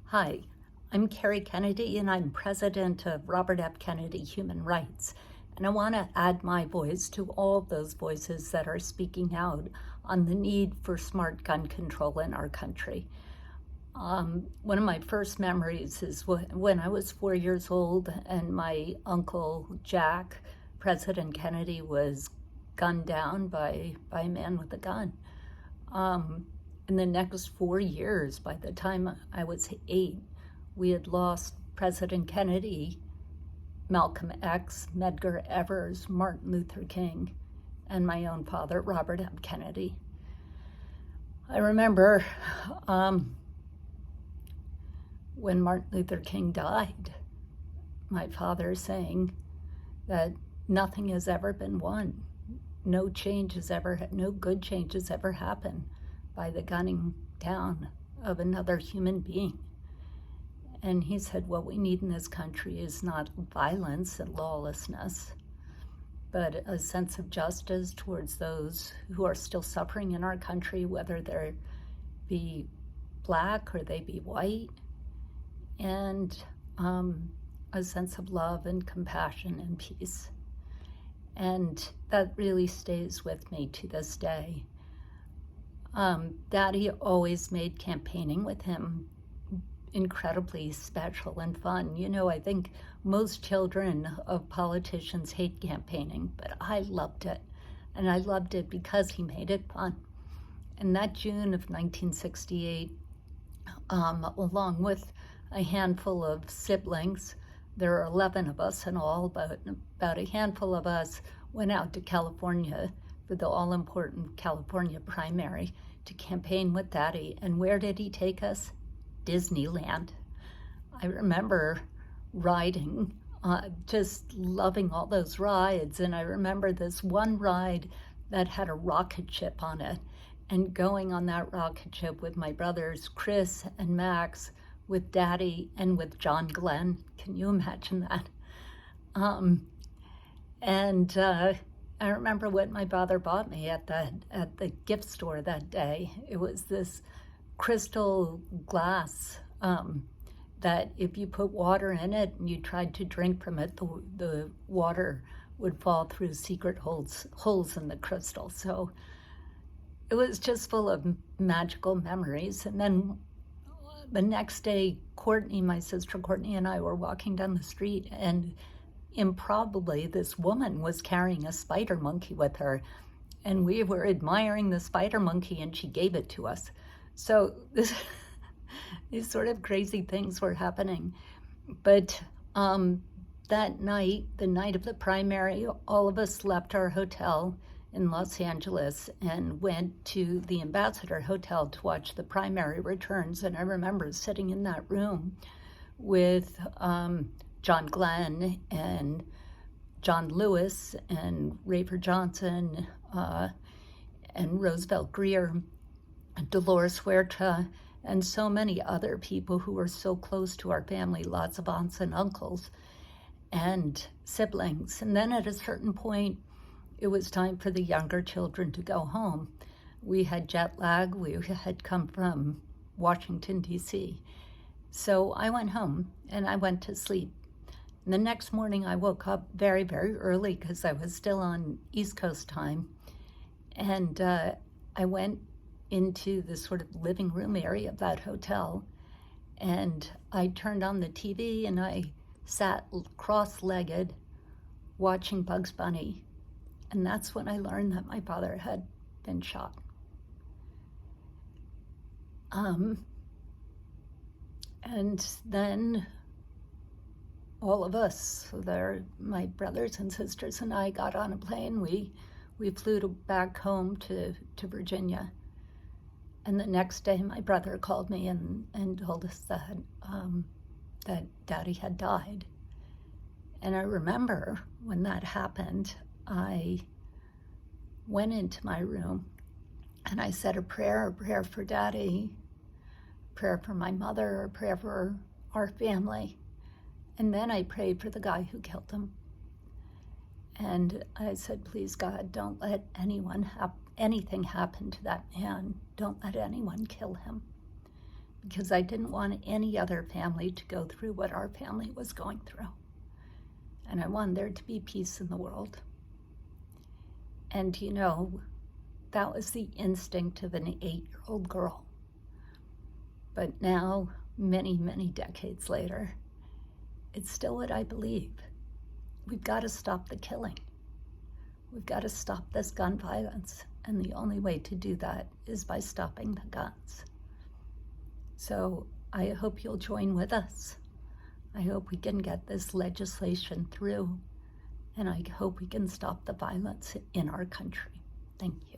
Hi, I'm Kerry Kennedy, and I'm president of Robert F. Kennedy Human Rights. And I want to add my voice to all those voices that are speaking out on the need for smart gun control in our country. One of my first memories is when I was 4 years old and my uncle Jack, President Kennedy, was gunned down by a man with a gun. In the next 4 years, by the time I was 8, we had lost President Kennedy, Malcolm X, Medgar Evers, Martin Luther King, and my own father, Robert M. Kennedy. I remember when Martin Luther King died, my father saying that nothing has ever been won. No good change has ever happened by the gunning down of another human being. And he said, what we need in this country is not violence and lawlessness, but a sense of justice towards those who are still suffering in our country, whether they be Black or they be white, and a sense of love and compassion and peace. And that really stays with me to this day. Daddy always made campaigning with him incredibly special and fun. You know, I think most children of politicians hate campaigning, but I loved it. And I loved it because he made it fun. And that June of 1968, along with a handful of siblings, there are 11 of us in all, but about a handful of us went out to California for the all-important California primary to campaign with Daddy. And where did he take us? Disneyland. I remember riding, just loving all those rides. And I remember this one ride that had a rocket ship on it, and going on that rocket ship with my brothers, Chris and Max, with Daddy, and with John Glenn. Can you imagine that? I remember what my father bought me at the gift store that day. It was this crystal glass that if you put water in it and you tried to drink from it, the water would fall through secret holes in the crystal. So it was just full of magical memories. And then the next day, Courtney, my sister Courtney, and I were walking down the street, and improbably this woman was carrying a spider monkey with her, and we were admiring the spider monkey, and she gave it to us. So these sort of crazy things were happening. But that night, the night of the primary, all of us left our hotel in Los Angeles and went to the Ambassador Hotel to watch the primary returns. And I remember sitting in that room with John Glenn and John Lewis and Rafer Johnson and Roosevelt Grier, Dolores Huerta, and so many other people who were so close to our family, lots of aunts and uncles and siblings. And then at a certain point, it was time for the younger children to go home. We had jet lag. We had come from Washington, D.C. So I went home and I went to sleep. And the next morning I woke up very, very early because I was still on East Coast time. And I went into the sort of living room area of that hotel, and I turned on the TV and I sat cross-legged watching Bugs Bunny. And that's when I learned that my father had been shot. And then all of us, my brothers and sisters and I, got on a plane. We flew back home to Virginia. And the next day, my brother called me and told us that Daddy had died. And I remember when that happened, I went into my room and I said a prayer for Daddy, a prayer for my mother, a prayer for our family. And then I prayed for the guy who killed him. And I said, please, God, don't let anything happen to that man. Don't let anyone kill him. because I didn't want any other family to go through what our family was going through. And I wanted there to be peace in the world. And you know, that was the instinct of an 8-year-old girl. But now, many, many decades later, it's still what I believe. We've got to stop the killing. We've got to stop this gun violence. And the only way to do that is by stopping the guns. So I hope you'll join with us. I hope we can get this legislation through, and I hope we can stop the violence in our country. Thank you.